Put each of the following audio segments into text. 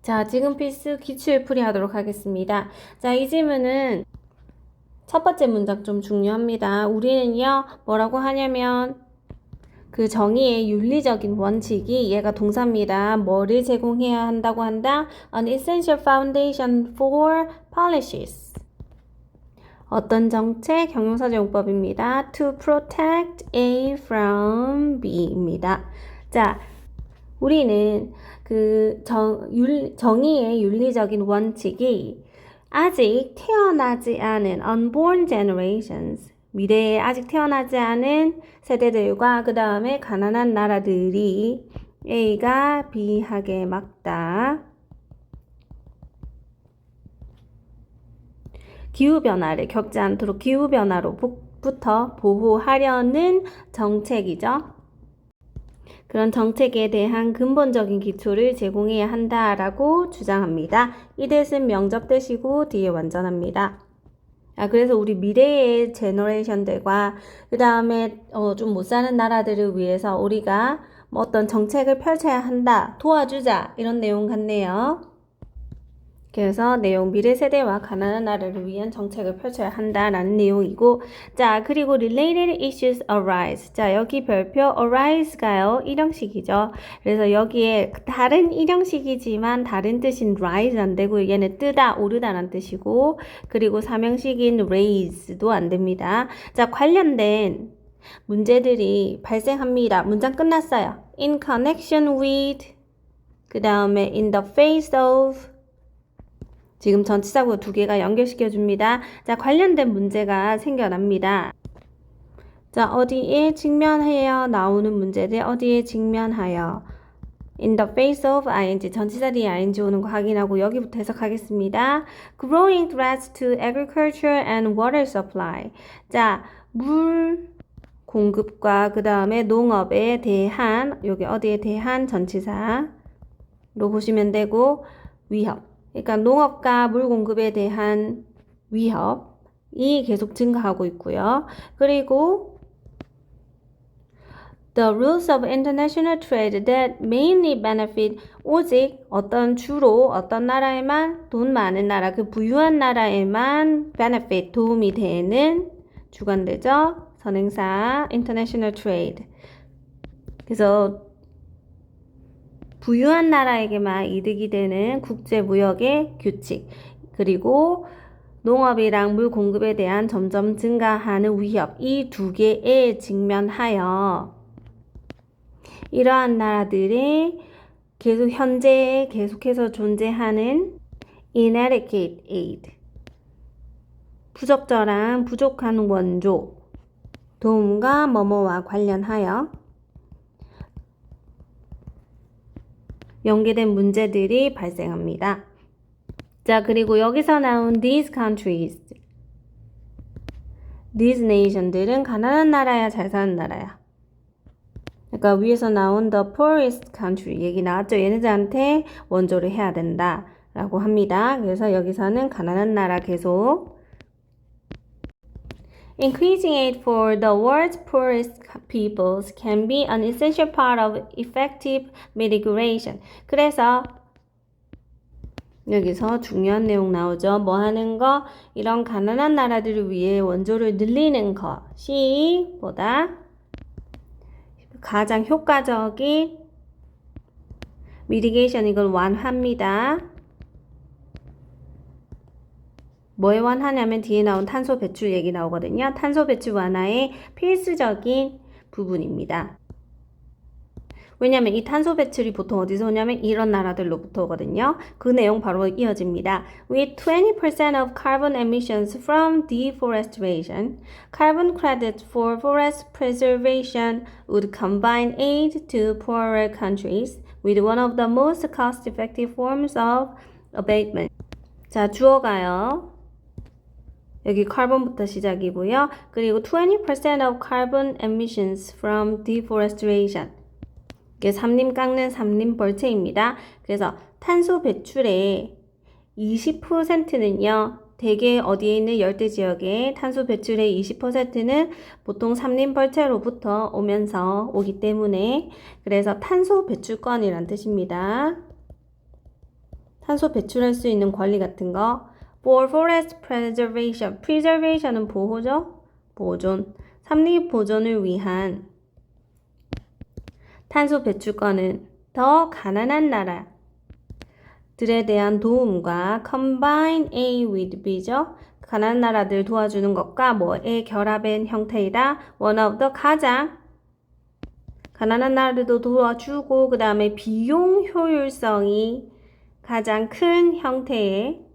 자, 지금 필수 기출풀이 하도록 하겠습니다. 자, 이 질문은 첫 번째 문장 좀 중요합니다. 우리는요, 뭐라고 하냐면, 그 정의의 윤리적인 원칙이 얘가 동사입니다. 뭐를 제공해야 한다고 한다? An essential foundation for policies. 어떤 정책? 형용사적 용법입니다. To protect A from B입니다. 자, 우리는 그 정의의 윤리적인 원칙이 아직 태어나지 않은 unborn generations, 미래에 아직 태어나지 않은 세대들과 그 다음에 가난한 나라들이 A가 B하게 막다. 기후변화를 겪지 않도록 기후변화로부터 보호하려는 정책이죠. 그런 정책에 대한 근본적인 기초를 제공해야 한다라고 주장합니다. 이 대신 명접 대시고 뒤에 완전합니다. 그래서 우리 미래의 제너레이션들과 그 다음에 좀 못 사는 나라들을 위해서 우리가 뭐 어떤 정책을 펼쳐야 한다, 도와주자 이런 내용 같네요. 그래서 내용 미래 세대와 가난한 나라를 위한 정책을 펼쳐야 한다라는 내용이고, 자, 그리고 related issues arise. 자, 여기 별표 arise가요, 일형식이죠. 그래서 여기에 다른 일형식이지만 다른 뜻인 rise 안 되고 얘는 뜨다, 오르다라는 뜻이고, 그리고 삼형식인 raise도 안 됩니다. 자, 관련된 문제들이 발생합니다. 문장 끝났어요. In connection with, 그 다음에 in the face of, 지금 전치사구 두 개가 연결시켜줍니다. 자, 관련된 문제가 생겨납니다. 자, 어디에 직면하여 나오는 문제들, 어디에 직면하여 in the face of ing, 전치사 뒤에 ing 오는 거 확인하고 여기부터 해석하겠습니다. Growing threats to agriculture and water supply. 자, 물 공급과 그 다음에 농업에 대한, 여기 어디에 대한 전치사로 보시면 되고, 위협. 그러니까 농업과 물 공급에 대한 위협이 계속 증가하고 있고요. 그리고 The rules of international trade that mainly benefit, 오직 주로 어떤 나라에만, 돈 많은 나라, 그 부유한 나라에만 benefit, 도움이 되는 주관되죠. 선행사 international trade. 그래서 부유한 나라에게만 이득이 되는 국제무역의 규칙, 그리고 농업이랑 물 공급에 대한 점점 증가하는 위협, 이 두 개에 직면하여 이러한 나라들이 현재 계속해서 존재하는 inadequate aid, 부족한 원조, 도움과 뭐뭐와 관련하여 연계된 문제들이 발생합니다. 자, 그리고 여기서 나온 these countries, these nation들은 가난한 나라야, 잘 사는 나라야. 그러니까 위에서 나온 the poorest country 얘기 나왔죠. 얘네들한테 원조를 해야 된다 라고 합니다. 그래서 여기서는 가난한 나라 계속. Increasing aid for the world's poorest peoples can be an essential part of effective mitigation. 그래서 여기서 중요한 내용 나오죠. 뭐 하는 거? 이런 가난한 나라들을 위해 원조를 늘리는 것이 보다 가장 효과적인 mitigation, 이걸 완화합니다. 뭐에 완화냐면 뒤에 나온 탄소 배출 얘기 나오거든요. 탄소 배출 완화의 필수적인 부분입니다. 왜냐면 이 탄소 배출이 보통 어디서 오냐면 이런 나라들로부터 오거든요. 그 내용 바로 이어집니다. With 20% of carbon emissions from deforestation, carbon credits for forest preservation would combine aid to poorer countries with one of the most cost-effective forms of abatement. 자, 주어가요. 여기 carbon부터 시작이고요. 그리고 20% of carbon emissions from deforestation. 이게 삼림 깎는 삼림 벌채입니다. 그래서 탄소 배출의 20%는요. 대개 어디에 있는 열대 지역의 탄소 배출의 20%는 보통 삼림 벌채로부터 오기 때문에, 그래서 탄소 배출권이란 뜻입니다. 탄소 배출할 수 있는 권리 같은 거. For forest preservation. preservation은 보호죠? 보존. 삼립 보존을 위한 탄소 배출권은 더 가난한 나라들에 대한 도움과 combine A with B죠. 가난한 나라들 도와주는 것과 뭐의 결합한 형태이다. One of the 가장 가난한 나라들도 도와주고 그 다음에 비용 효율성이 가장 큰 형태의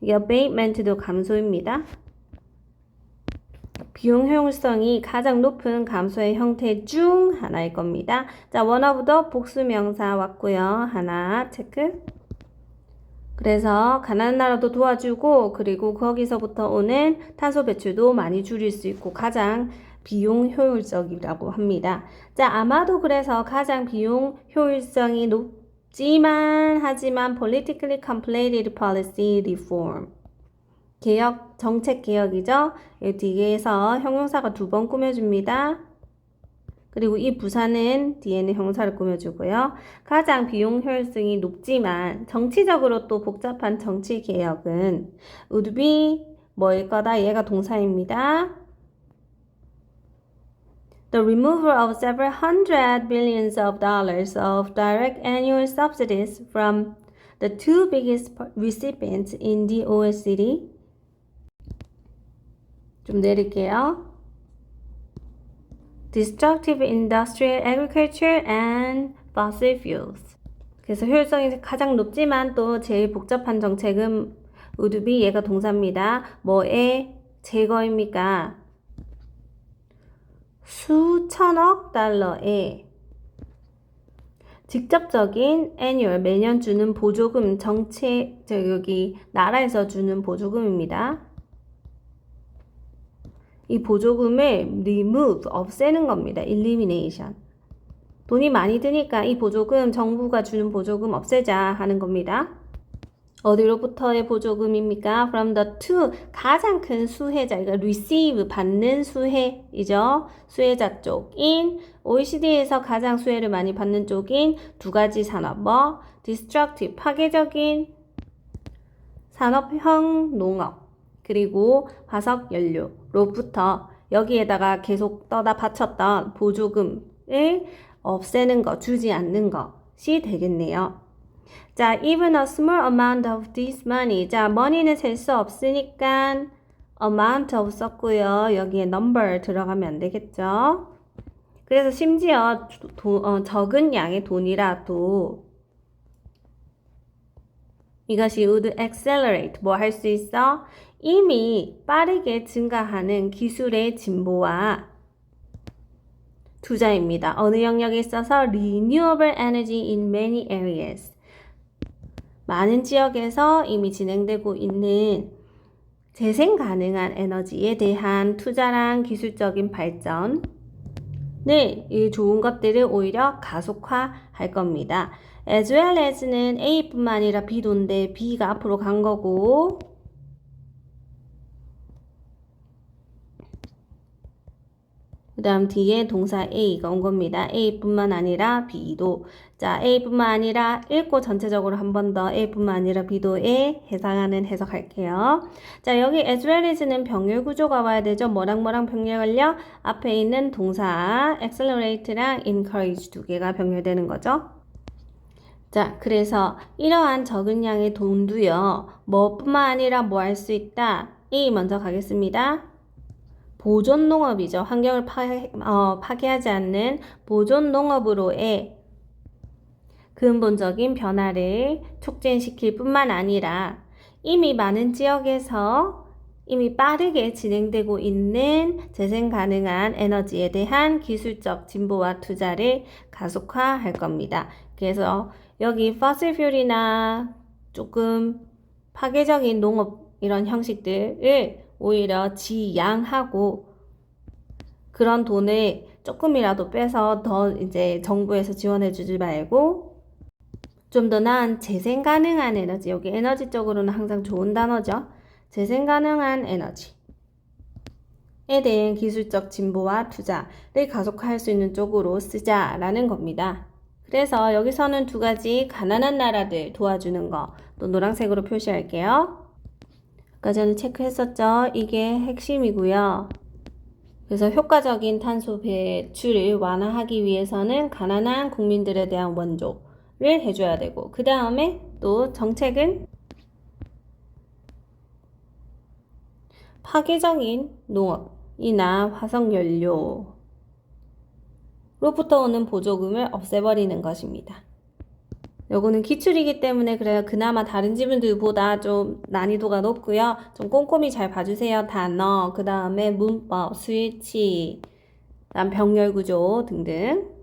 abatement도 감소입니다. 비용 효율성이 가장 높은 감소의 형태 중 하나일 겁니다. 자, one of the 복수명사 왔고요. 하나 체크. 그래서 가난한 나라도 도와주고 그리고 거기서부터 오는 탄소 배출도 많이 줄일 수 있고 가장 비용 효율적이라고 합니다. 자, 아마도 그래서 가장 비용 효율성이 높지만 하지만 politically completed policy reform. 개혁, 정책 개혁이죠. 이 뒤에서 형용사가 2번 꾸며줍니다. 그리고 이 부사는 뒤에는 형용사를 꾸며주고요. 가장 비용 효율성이 높지만 정치적으로 또 복잡한 정치 개혁은 would be 뭐일 거다? 얘가 동사입니다. The removal of several hundred billions of dollars of direct annual subsidies from the two biggest recipients in the OECD. 좀 내릴게요. Destructive industrial agriculture and fossil fuels. 그래서 효율성이 가장 높지만 또 제일 복잡한 정책은 would be 얘가 동사입니다. 뭐의 제거입니까? 수천억 달러의 직접적인 annual 매년 주는 보조금 정책 여기 나라에서 주는 보조금입니다. 이 보조금을 remove, 없애는 겁니다. elimination. 돈이 많이 드니까 이 보조금, 정부가 주는 보조금 없애자 하는 겁니다. 어디로부터의 보조금입니까? From the two, 가장 큰 수혜자, 그러니까 receive, 받는 수혜이죠. 수혜자 쪽인 OECD에서 가장 수혜를 많이 받는 쪽인 두 가지 산업, 뭐 destructive, 파괴적인 산업형 농업, 그리고 화석 연료로부터 여기에다가 계속 떠다 바쳤던 보조금을 없애는 것, 주지 않는 것이 되겠네요. 자, even a small amount of this money. 자, money는 셀 수 없으니까 amount of 썼고요. 여기에 number 들어가면 안 되겠죠. 그래서 심지어 적은 양의 돈이라도 이것이 would accelerate, 뭐 할 수 있어? 이미 빠르게 증가하는 기술의 진보와 투자입니다. 어느 영역에 있어서 renewable energy in many areas. 많은 지역에서 이미 진행되고 있는 재생 가능한 에너지에 대한 투자랑 기술적인 발전을 이 좋은 것들을 오히려 가속화할 겁니다. as well as는 A뿐만 아니라 B도인데 B가 앞으로 간 거고 그 다음 뒤에 동사 A가 온 겁니다. A뿐만 아니라 B도. 자, A뿐만 아니라 읽고 전체적으로 한 번 더 A뿐만 아니라 B도에 해당하는 해석할게요. 자, 여기 as well as는 병렬 구조가 와야 되죠. 뭐랑 병렬을요? 앞에 있는 동사 accelerate랑 encourage 두 개가 병렬되는 거죠. 자, 그래서 이러한 적은 양의 돈도요. 뭐뿐만 아니라 뭐 할 수 있다? A 먼저 가겠습니다. 보존 농업이죠. 환경을 파괴하지 않는 보존 농업으로의 근본적인 변화를 촉진시킬 뿐만 아니라 이미 많은 지역에서 이미 빠르게 진행되고 있는 재생 가능한 에너지에 대한 기술적 진보와 투자를 가속화할 겁니다. 그래서 여기 fossil fuel이나 조금 파괴적인 농업 이런 형식들을 오히려 지양하고 그런 돈을 조금이라도 빼서 더 이제 정부에서 지원해 주지 말고 좀 더 나은 재생 가능한 에너지, 여기 에너지 쪽으로는 항상 좋은 단어죠. 재생 가능한 에너지에 대한 기술적 진보와 투자를 가속화할 수 있는 쪽으로 쓰자라는 겁니다. 그래서 여기서는 두 가지 가난한 나라들 도와주는 거 또 노란색으로 표시할게요. 아까 전에 체크했었죠? 이게 핵심이고요. 그래서 효과적인 탄소 배출을 완화하기 위해서는 가난한 국민들에 대한 원조를 해줘야 되고, 그 다음에 또 정책은 파괴적인 농업이나 화석연료로부터 오는 보조금을 없애버리는 것입니다. 요거는 기출이기 때문에 그래요. 그나마 다른 지문들보다 좀 난이도가 높고요. 좀 꼼꼼히 잘 봐주세요. 단어, 그 다음에 문법, 스위치, 그다음 병렬 구조 등등.